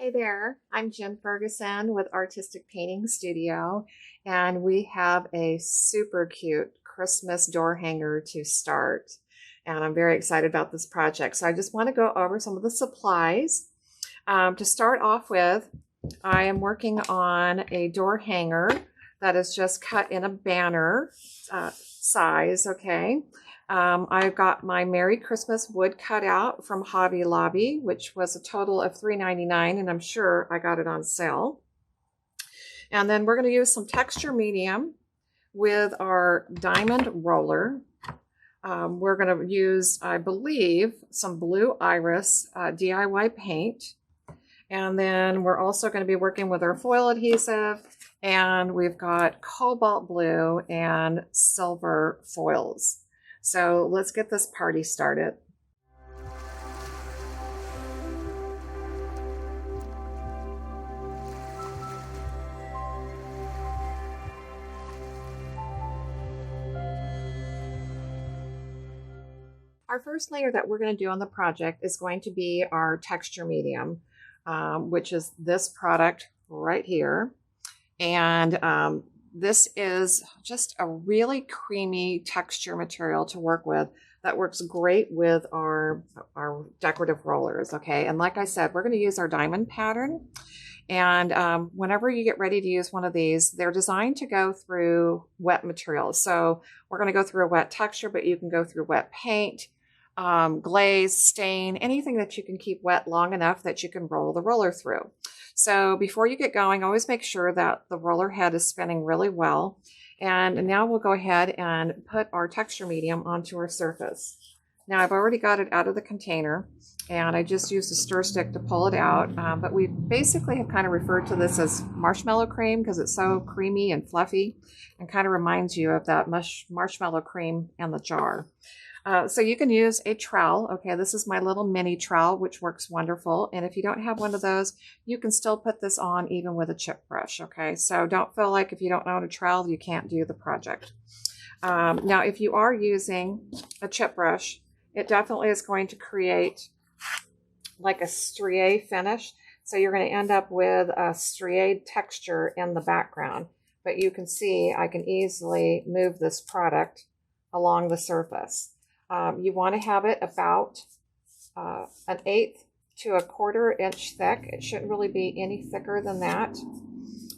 Hey there, I'm Jen Ferguson with Artistic Painting Studio, and we have a super cute Christmas door hanger to start. And I'm very excited about this project. So I just want to go over some of the supplies. To start off with, I am working on a door hanger that is just cut in a banner size, okay? I've got my Merry Christmas wood cutout from Hobby Lobby, which was a total of $3.99, and I'm sure I got it on sale. And then we're going to use some texture medium with our diamond roller. We're going to use, I believe, some blue iris DIY paint. And then we're also going to be working with our foil adhesive, and we've got cobalt blue and silver foils. So let's get this party started. Our first layer that we're going to do on the project is going to be our texture medium, which is this product right here. And this is just a really creamy texture material to work with that works great with our decorative rollers, okay? And like I said, we're going to use our diamond pattern. And whenever you get ready to use one of these, they're designed to go through wet materials. So we're going to go through a wet texture, but you can go through wet paint, glaze, stain, anything that you can keep wet long enough that you can roll the roller through. So before you get going, always make sure that the roller head is spinning really well. And now we'll go ahead and put our texture medium onto our surface. Now I've already got it out of the container, and I just used a stir stick to pull it out. But we basically have kind of referred to this as marshmallow cream because it's so creamy and fluffy and kind of reminds you of that marshmallow cream in the jar. So you can use a trowel. Okay, this is my little mini trowel, which works wonderful. And if you don't have one of those, you can still put this on even with a chip brush. Okay, so don't feel like if you don't own a trowel, you can't do the project. Now, if you are using a chip brush, it definitely is going to create like a strié finish. So you're going to end up with a strié texture in the background. But you can see I can easily move this product along the surface. You want to have it about 1/8 to 1/4 inch thick. It shouldn't really be any thicker than that.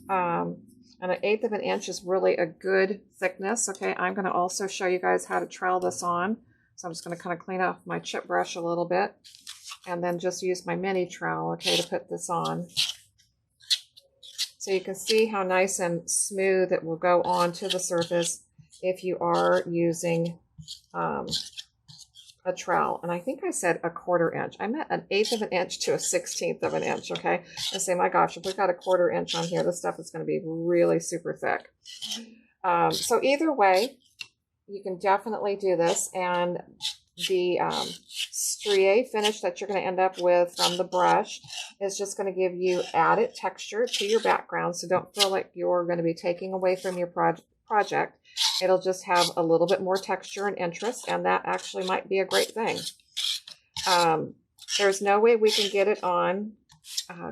And 1/8 of an inch is really a good thickness. Okay, I'm going to also show you guys how to trowel this on. So I'm just going to kind of clean off my chip brush a little bit and then just use my mini trowel, okay, to put this on. So you can see how nice and smooth it will go onto the surface if you are using a trowel. And I think I said 1/4 inch. I meant 1/8 of an inch to 1/16 of an inch, okay? I say, my gosh, if we've got 1/4 inch on here, this stuff is going to be really super thick. So either way, you can definitely do this. And the strié finish that you're going to end up with from the brush is just going to give you added texture to your background. So don't feel like you're going to be taking away from your project. It'll just have a little bit more texture and interest, and that actually might be a great thing. There's no way we can get it on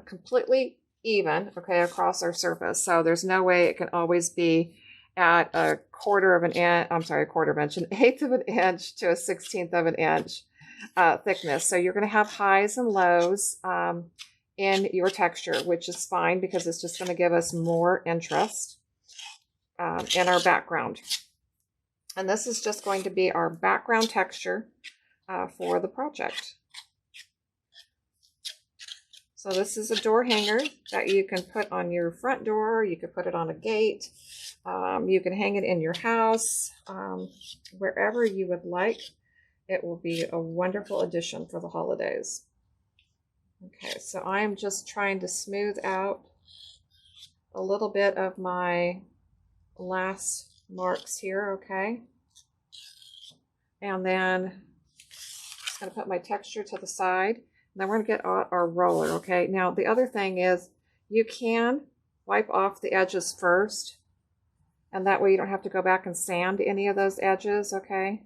completely even, okay, across our surface. So there's no way it can always be at 1/4 of an inch, I'm sorry, 1/4 of an inch, 1/8 of an inch to 1/16 of an inch thickness. So you're going to have highs and lows in your texture, which is fine because it's just going to give us more interest in our background. And this is just going to be our background texture for the project. So this is a door hanger that you can put on your front door. You could put it on a gate. You can hang it in your house, wherever you would like. It will be a wonderful addition for the holidays. Okay, so I am just trying to smooth out a little bit of my last marks here, okay? And then just going to put my texture to the side. And then we're going to get our roller, okay? Now, the other thing is you can wipe off the edges first, and that way you don't have to go back and sand any of those edges, okay?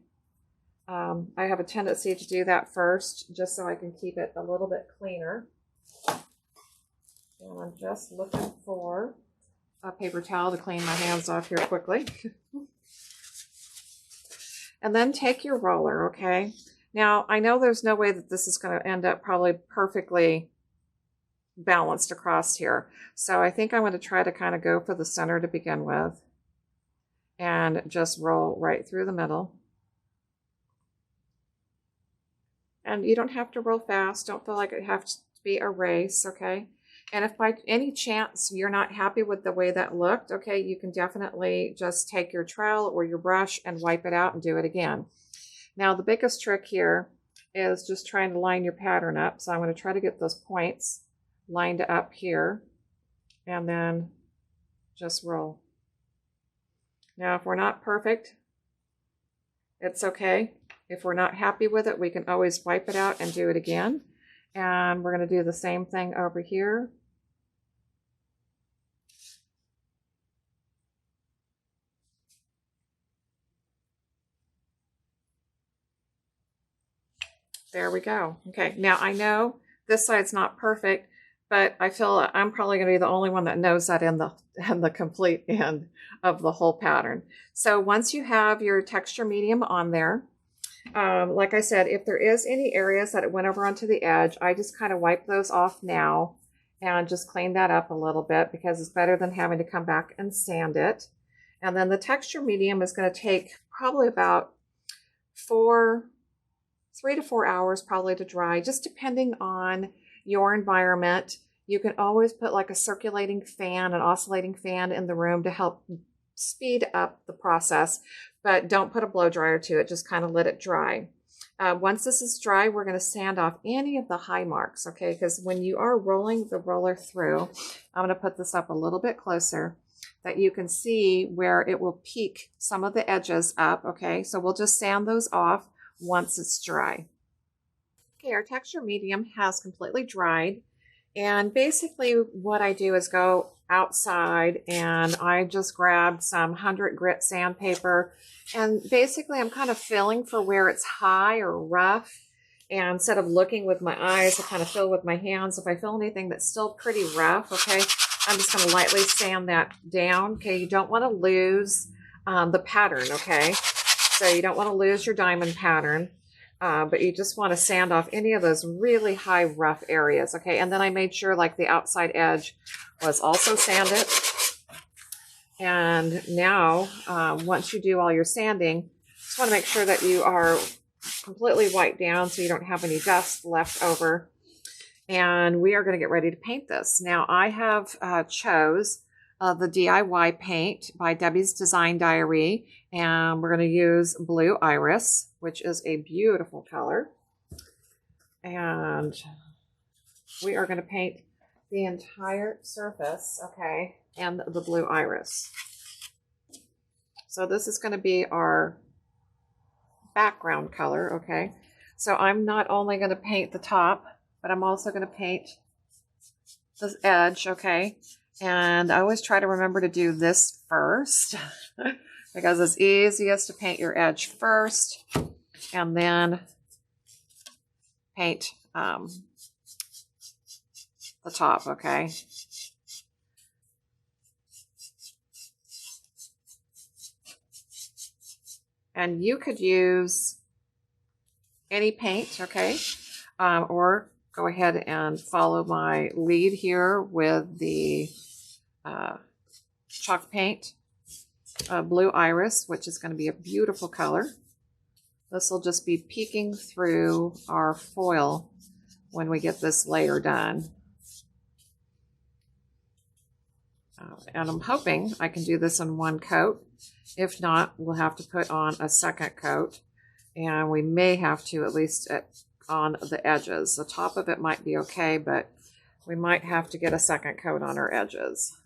I have a tendency to do that first just so I can keep it a little bit cleaner. And I'm just looking for a paper towel to clean my hands off here quickly. And then take your roller, okay? Now, I know there's no way that this is going to end up probably perfectly balanced across here. So I think I'm going to try to kind of go for the center to begin with and just roll right through the middle. And you don't have to roll fast. Don't feel like it has to be a race, okay? And if by any chance you're not happy with the way that looked, okay, you can definitely just take your trowel or your brush and wipe it out and do it again. Now, the biggest trick here is just trying to line your pattern up. So I'm going to try to get those points lined up here and then just roll. Now, if we're not perfect, it's okay. If we're not happy with it, we can always wipe it out and do it again. And we're going to do the same thing over here. There we go. Okay, now I know this side's not perfect, but I feel I'm probably going to be the only one that knows that in the complete end of the whole pattern. So once you have your texture medium on there, like I said, if there is any areas that it went over onto the edge, I just kind of wipe those off now and just clean that up a little bit because it's better than having to come back and sand it. And then the texture medium is going to take probably about 3 to 4 hours probably to dry, just depending on your environment. You can always put like a circulating fan, an oscillating fan in the room to help speed up the process, but don't put a blow dryer to it, just kind of let it dry. Once this is dry, we're going to sand off any of the high marks, okay? Because when you are rolling the roller through, I'm going to put this up a little bit closer that you can see where it will peak some of the edges up, okay? So we'll just sand those off once it's dry. Okay, our texture medium has completely dried. And basically what I do is go outside and I just grabbed some 100 grit sandpaper. And basically I'm kind of feeling for where it's high or rough. And instead of looking with my eyes, I kind of feel with my hands. If I feel anything that's still pretty rough, okay, I'm just going to lightly sand that down. Okay, you don't want to lose the pattern, okay? So you don't want to lose your diamond pattern. But you just want to sand off any of those really high rough areas, okay? And then I made sure like the outside edge was also sanded. And now, once you do all your sanding, just want to make sure that you are completely wiped down so you don't have any dust left over. And we are going to get ready to paint this. Now, I have chose the DIY paint by Debbie's Design Diary, and we're going to use Blue Iris, which is a beautiful color. And we are going to paint the entire surface, okay, and the Blue Iris. So this is going to be our background color, okay? So I'm not only going to paint the top, but I'm also going to paint the edge, okay? And I always try to remember to do this first because it's easiest to paint your edge first and then paint the top, okay? And you could use any paint, okay? Or go ahead and follow my lead here with the chalk paint, Blue Iris, which is going to be a beautiful color. This will just be peeking through our foil when we get this layer done. And I'm hoping I can do this in one coat. If not, we'll have to put on a second coat. And we may have to at least on the edges. The top of it might be okay, but we might have to get a second coat on our edges.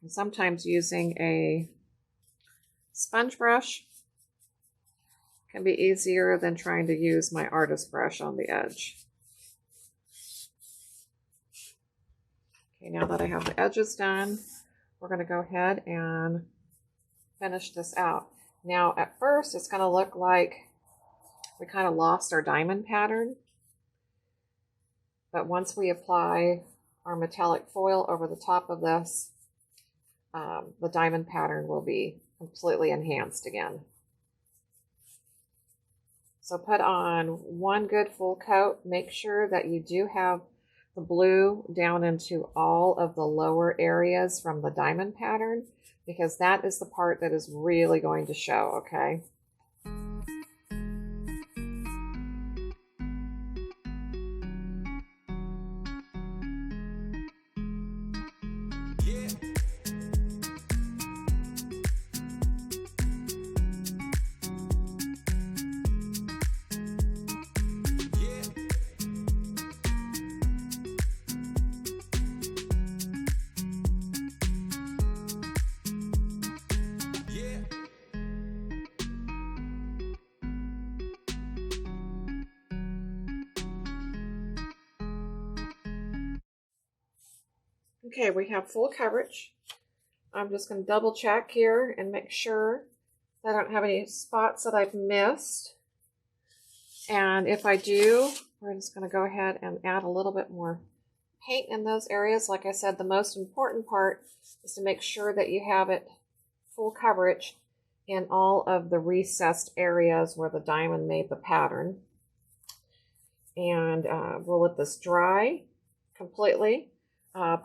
And sometimes using a sponge brush can be easier than trying to use my artist brush on the edge. Okay, now that I have the edges done, we're going to go ahead and finish this out. Now, at first, it's going to look like we kind of lost our diamond pattern. But once we apply our metallic foil over the top of this, the diamond pattern will be completely enhanced again. So put on one good full coat. Make sure that you do have the blue down into all of the lower areas from the diamond pattern, because that is the part that is really going to show, okay? Okay, we have full coverage. I'm just going to double check here and make sure that I don't have any spots that I've missed. And if I do, we're just going to go ahead and add a little bit more paint in those areas. Like I said, the most important part is to make sure that you have it full coverage in all of the recessed areas where the diamond made the pattern. And we'll let this dry completely.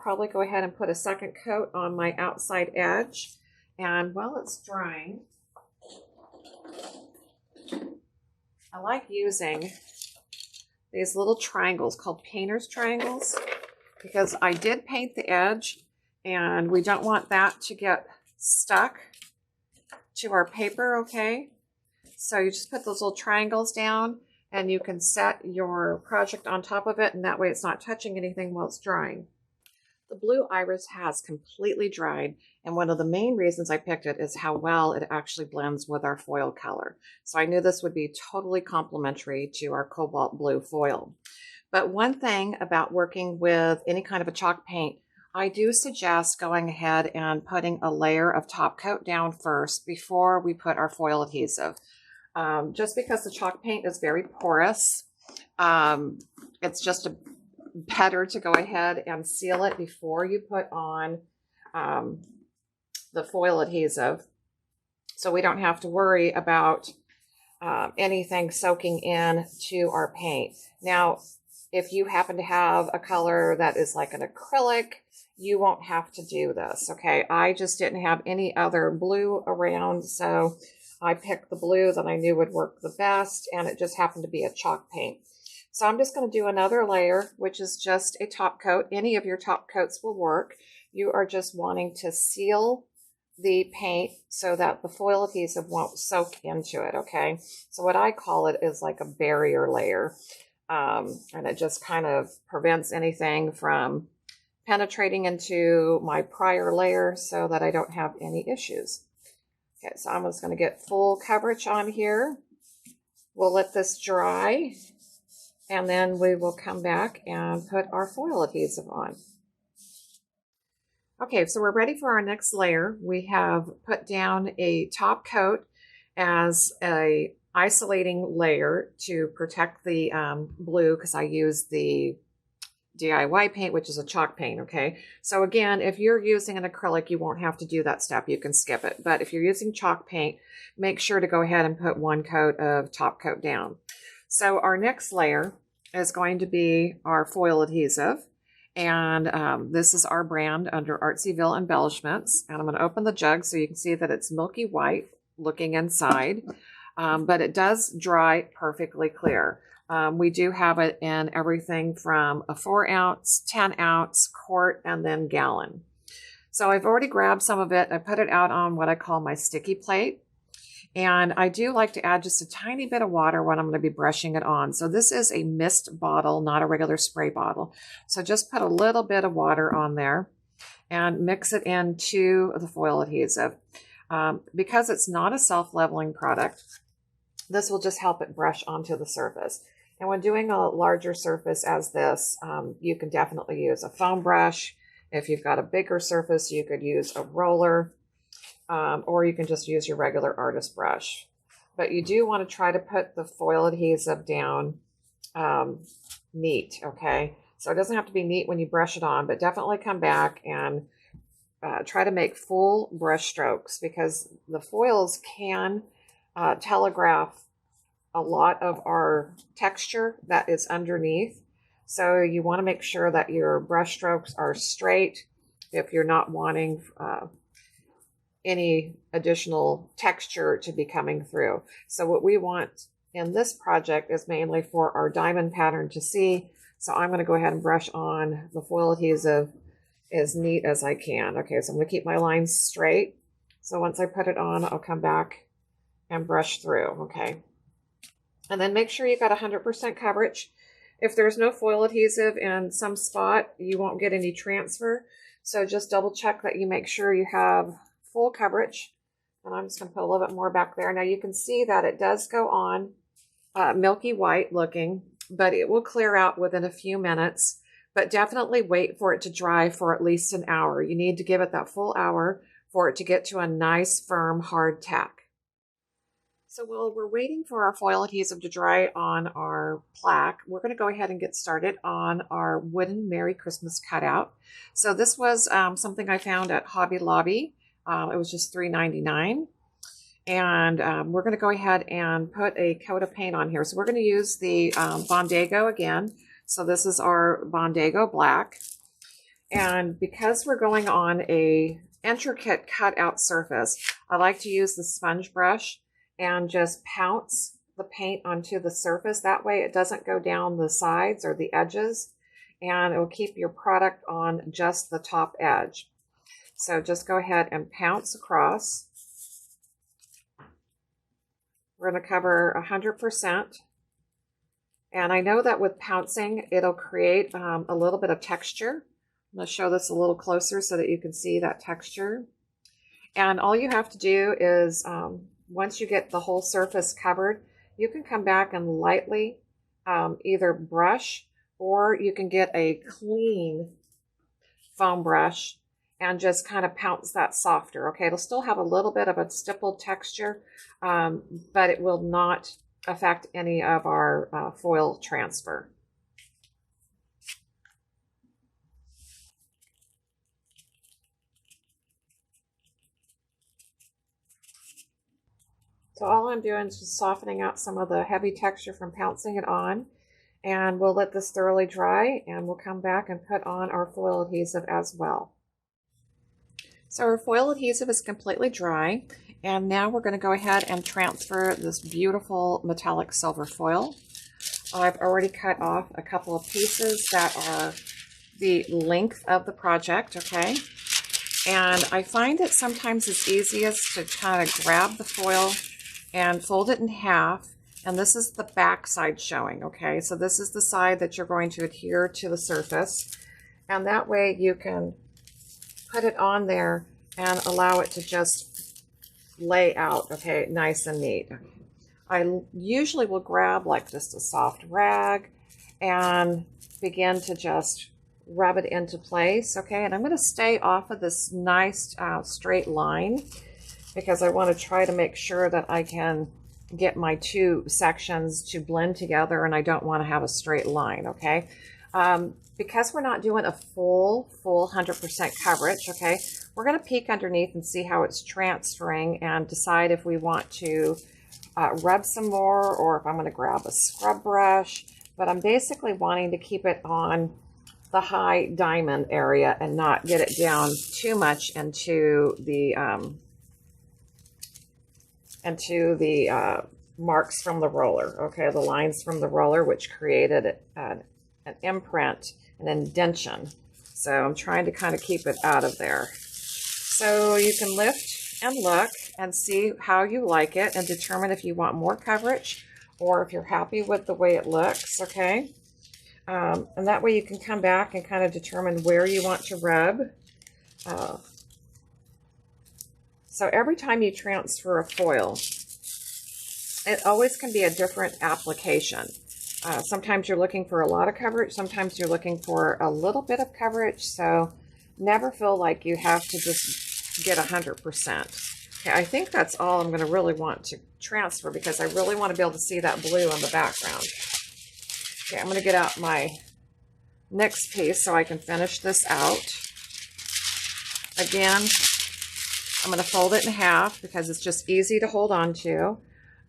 Probably go ahead and put a second coat on my outside edge. And while it's drying, I like using these little triangles called painter's triangles, because I did paint the edge and we don't want that to get stuck to our paper, okay? So you just put those little triangles down and you can set your project on top of it, and that way it's not touching anything while it's drying. The blue iris has completely dried, and one of the main reasons I picked it is how well it actually blends with our foil color. So I knew this would be totally complementary to our cobalt blue foil. But one thing about working with any kind of a chalk paint, I do suggest going ahead and putting a layer of top coat down first before we put our foil adhesive. Just because the chalk paint is very porous, it's just better to go ahead and seal it before you put on the foil adhesive, so we don't have to worry about anything soaking in to our paint. Now, if you happen to have a color that is like an acrylic, you won't have to do this, okay? I just didn't have any other blue around, so I picked the blue that I knew would work the best, and it just happened to be a chalk paint. So I'm just going to do another layer, which is just a top coat. Any of your top coats will work. You are just wanting to seal the paint so that the foil adhesive won't soak into it, okay? So what I call it is like a barrier layer, and it just kind of prevents anything from penetrating into my prior layer so that I don't have any issues. Okay, so I'm just going to get full coverage on here. We'll let this dry, and then we will come back and put our foil adhesive on. Okay, so we're ready for our next layer. We have put down a top coat as a isolating layer to protect the blue, because I use the DIY paint, which is a chalk paint, okay? So again, if you're using an acrylic, you won't have to do that step. You can skip it. But if you're using chalk paint, make sure to go ahead and put one coat of top coat down. So our next layer is going to be our foil adhesive. And this is our brand under Artsyville Embellishments. And I'm going to open the jug so you can see that it's milky white looking inside. But it does dry perfectly clear. We do have it in everything from a 4-ounce, 10-ounce, quart, and then gallon. So I've already grabbed some of it. I put it out on what I call my sticky plate. And I do like to add just a tiny bit of water when I'm going to be brushing it on. So this is a mist bottle, not a regular spray bottle. So just put a little bit of water on there and mix it into the foil adhesive. Because it's not a self-leveling product, this will just help it brush onto the surface. And when doing a larger surface as this, you can definitely use a foam brush. If you've got a bigger surface, you could use a roller. or you can just use your regular artist brush. But you do want to try to put the foil adhesive down neat, okay? So it doesn't have to be neat when you brush it on, but definitely come back and try to make full brush strokes, because the foils can telegraph a lot of our texture that is underneath. So you want to make sure that your brush strokes are straight if you're not wanting any additional texture to be coming through. So what we want in this project is mainly for our diamond pattern to see. So I'm going to go ahead and brush on the foil adhesive as neat as I can. Okay, so I'm going to keep my lines straight. So once I put it on, I'll come back and brush through, okay? And then make sure you got 100% coverage. If there's no foil adhesive in some spot, you won't get any transfer. So just double check that you make sure you have full coverage. And I'm just going to put a little bit more back there. Now you can see that it does go on milky white looking, but it will clear out within a few minutes. But definitely wait for it to dry for at least an hour. You need to give it that full hour for it to get to a nice, firm, hard tack. So while we're waiting for our foil adhesive to dry on our plaque, we're going to go ahead and get started on our wooden Merry Christmas cutout. So this was something I found at Hobby Lobby. It was just $3.99. And we're going to go ahead and put a coat of paint on here. So we're going to use the Bondago again. So this is our Bondago Black. And because we're going on a intricate cutout surface, I like to use the sponge brush and just pounce the paint onto the surface. That way it doesn't go down the sides or the edges, and it will keep your product on just the top edge. So just go ahead and pounce across. We're going to cover 100%. And I know that with pouncing, it'll create a little bit of texture. I'm going to show this a little closer so that you can see that texture. And all you have to do is, once you get the whole surface covered, you can come back and lightly either brush, or you can get a clean foam brush and just kind of pounce that softer. Okay, it'll still have a little bit of a stippled texture, but it will not affect any of our foil transfer. So all I'm doing is just softening out some of the heavy texture from pouncing it on, and we'll let this thoroughly dry, and we'll come back and put on our foil adhesive as well. So our foil adhesive is completely dry, and now we're going to go ahead and transfer this beautiful metallic silver foil. I've already cut off a couple of pieces that are the length of the project, okay? And I find that sometimes it's easiest to kind of grab the foil and fold it in half, and this is the back side showing, okay? So this is the side that you're going to adhere to the surface, and that way you can put it on there and allow it to just lay out, okay, nice and neat. I usually will grab like just a soft rag and begin to just rub it into place, okay? And I'm going to stay off of this nice straight line, because I want to try to make sure that I can get my two sections to blend together, and I don't want to have a straight line, okay? Because we're not doing a full 100% coverage, okay, we're going to peek underneath and see how it's transferring and decide if we want to rub some more, or if I'm going to grab a scrub brush. But I'm basically wanting to keep it on the high diamond area and not get it down too much into the marks from the roller, okay, the lines from the roller, which created an imprint, an indentation. So I'm trying to kind of keep it out of there. So you can lift and look and see how you like it and determine if you want more coverage or if you're happy with the way it looks, okay? And that way you can come back and kind of determine where you want to rub. So every time you transfer a foil, it always can be a different application. Sometimes you're looking for a lot of coverage, sometimes you're looking for a little bit of coverage, so never feel like you have to just get 100%. Okay, I think that's all I'm going to really want to transfer because I really want to be able to see that blue on the background. Okay, I'm going to get out my next piece so I can finish this out. Again, I'm going to fold it in half because it's just easy to hold on to.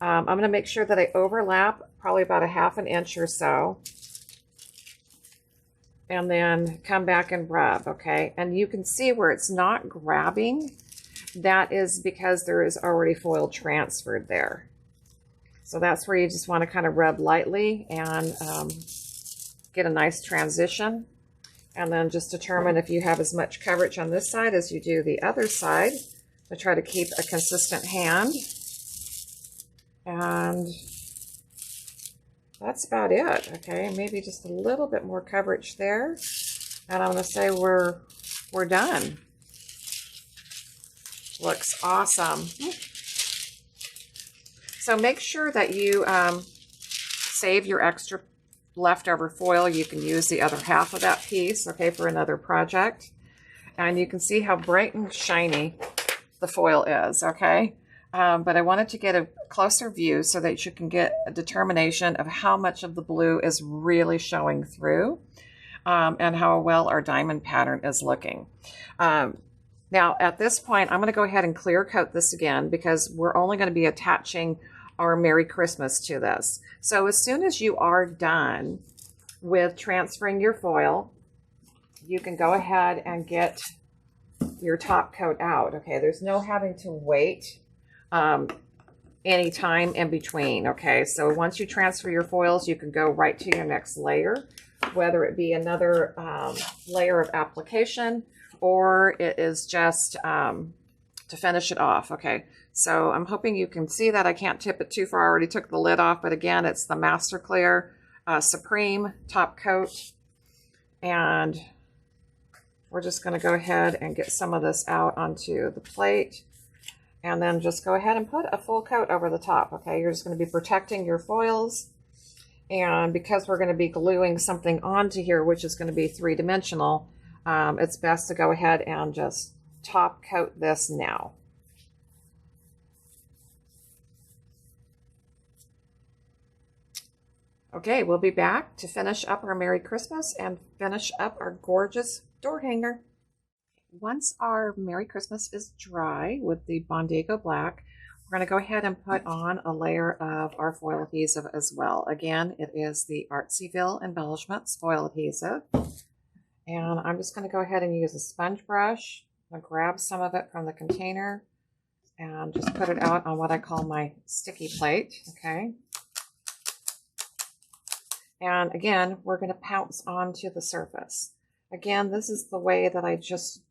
I'm going to make sure that I overlap probably about a ½ inch or so. And then come back and rub, okay? And you can see where it's not grabbing. That is because there is already foil transferred there. So that's where you just want to kind of rub lightly and get a nice transition. And then just determine if you have as much coverage on this side as you do the other side. I try to keep a consistent hand. And that's about it, okay? Maybe just a little bit more coverage there. And I'm going to say we're done. Looks awesome. So make sure that you save your extra leftover foil. You can use the other half of that piece, okay, for another project. And you can see how bright and shiny the foil is, okay? But I wanted to get a closer view so that you can get a determination of how much of the blue is really showing through and how well our diamond pattern is looking. Now, at this point, I'm going to go ahead and clear coat this again because we're only going to be attaching our Merry Christmas to this. So as soon as you are done with transferring your foil, you can go ahead and get your top coat out. Okay, there's no having to wait any time in between. Okay, so once you transfer your foils, you can go right to your next layer, whether it be another layer of application or it is just to finish it off. Okay, so I'm hoping you can see that. I can't tip it too far. I already took the lid off, but again, it's the Master Clear Supreme top coat. And we're just going to go ahead and get some of this out onto the plate. And then just go ahead and put a full coat over the top, okay? You're just going to be protecting your foils. And because we're going to be gluing something onto here, which is going to be three-dimensional, it's best to go ahead and just top coat this now. Okay, we'll be back to finish up our Merry Christmas and finish up our gorgeous door hanger. Once our Merry Christmas is dry with the Bondago Black, we're going to go ahead and put on a layer of our foil adhesive as well. Again, it is the Artsyville Embellishments foil adhesive. And I'm just going to go ahead and use a sponge brush. I'm going to grab some of it from the container and just put it out on what I call my sticky plate, okay? And again, we're going to pounce onto the surface. Again, this is the way that I just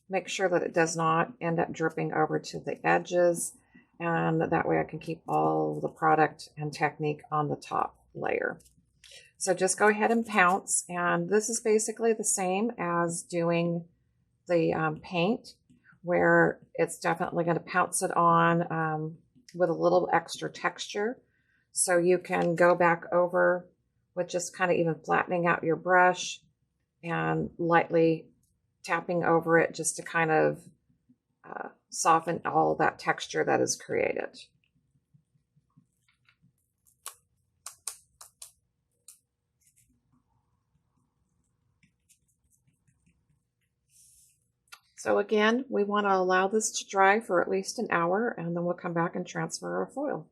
make sure that it does not end up dripping over to the edges. And that way I can keep all the product and technique on the top layer. So just go ahead and pounce. And this is basically the same as doing the paint, where it's definitely going to pounce it on with a little extra texture. So you can go back over with just kind of even flattening out your brush and lightly tapping over it just to kind of soften all that texture that is created. So again, we want to allow this to dry for at least an hour, and then we'll come back and transfer our foil.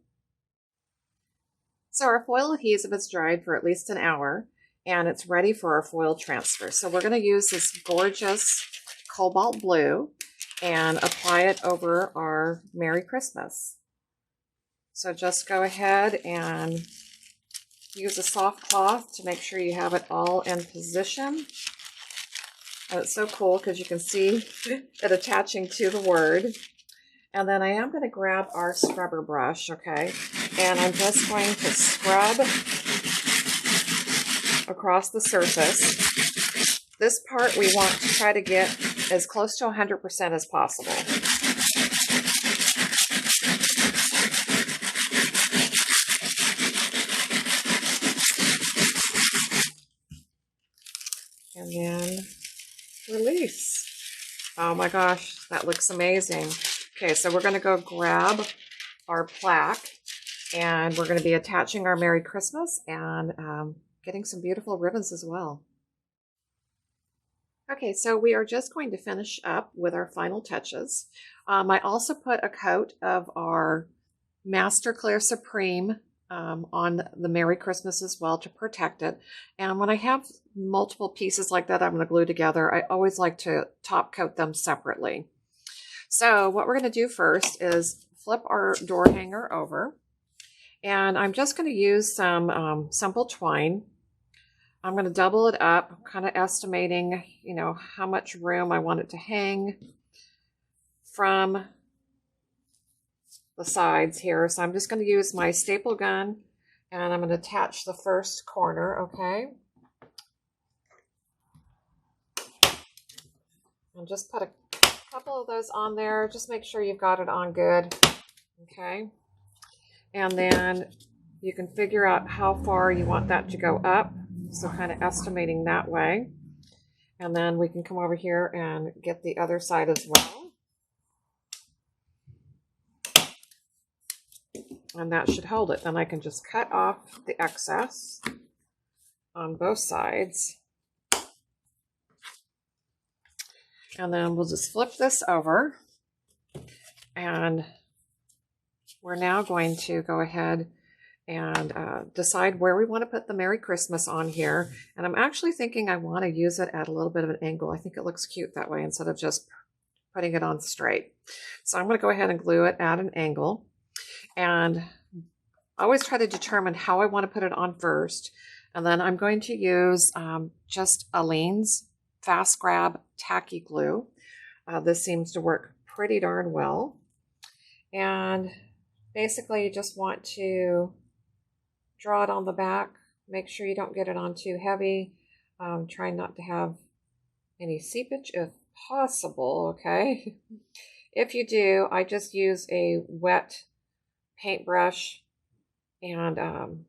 So our foil adhesive is dried for at least an hour, and it's ready for our foil transfer. So we're going to use this gorgeous cobalt blue and apply it over our Merry Christmas. So just go ahead and use a soft cloth to make sure you have it all in position. And it's so cool because you can see it attaching to the word. And then I am going to grab our scrubber brush, okay? And I'm just going to scrub across the surface. This part we want to try to get as close to 100% as possible. And then release. Oh my gosh, that looks amazing. Okay, so we're going to go grab our plaque, and we're going to be attaching our Merry Christmas and getting some beautiful ribbons as well. Okay, so we are just going to finish up with our final touches. I also put a coat of our Master Clear Supreme on the Merry Christmas as well to protect it. And when I have multiple pieces like that I'm going to glue together, I always like to top coat them separately. So what we're going to do first is flip our door hanger over, and I'm just going to use some simple twine. I'm going to double it up, kind of estimating, you know, how much room I want it to hang from the sides here. So I'm just going to use my staple gun, and I'm going to attach the first corner, okay? And just put a couple of those on there. Just make sure you've got it on good, okay? And then you can figure out how far you want that to go up. So kind of estimating that way. And then we can come over here and get the other side as well. And that should hold it. Then I can just cut off the excess on both sides. And then we'll just flip this over. And we're now going to go ahead and decide where we want to put the Merry Christmas on here. And I'm actually thinking I want to use it at a little bit of an angle. I think it looks cute that way instead of just putting it on straight. So I'm going to go ahead and glue it at an angle. And I always try to determine how I want to put it on first. And then I'm going to use just Aleene's Fast Grab Tacky Glue. This seems to work pretty darn well. And basically you just want to draw it on the back. Make sure you don't get it on too heavy. Try not to have any seepage if possible, okay? If you do, I just use a wet paintbrush and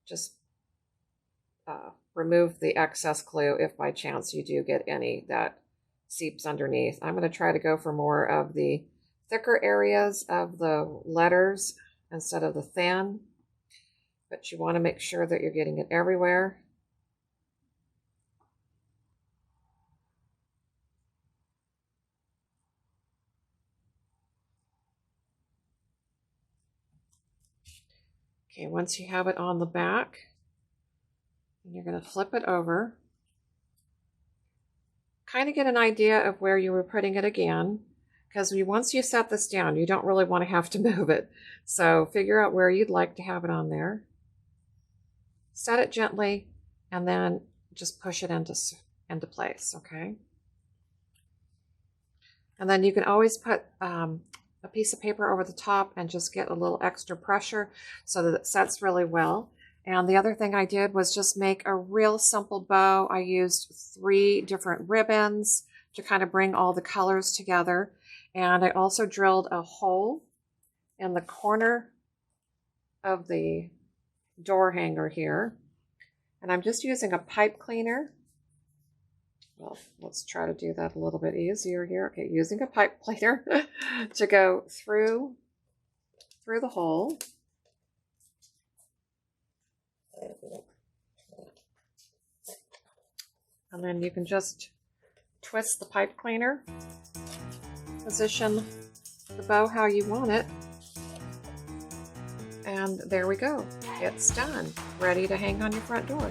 just remove the excess glue if by chance you do get any that seeps underneath. I'm going to try to go for more of the thicker areas of the letters instead of the thin, but you want to make sure that you're getting it everywhere. Okay, once you have it on the back, you're going to flip it over. Kind of get an idea of where you were putting it again, because once you set this down, you don't really want to have to move it. So figure out where you'd like to have it on there. Set it gently, and then just push it into place, okay? And then you can always put a piece of paper over the top and just get a little extra pressure so that it sets really well. And the other thing I did was just make a real simple bow. I used 3 different ribbons to kind of bring all the colors together. And I also drilled a hole in the corner of the door hanger here. And I'm just using a pipe cleaner. Well, let's try to do that a little bit easier here. Okay, using a pipe cleaner to go through the hole. And then you can just twist the pipe cleaner, position the bow how you want it, and there we go. It's done, ready to hang on your front door.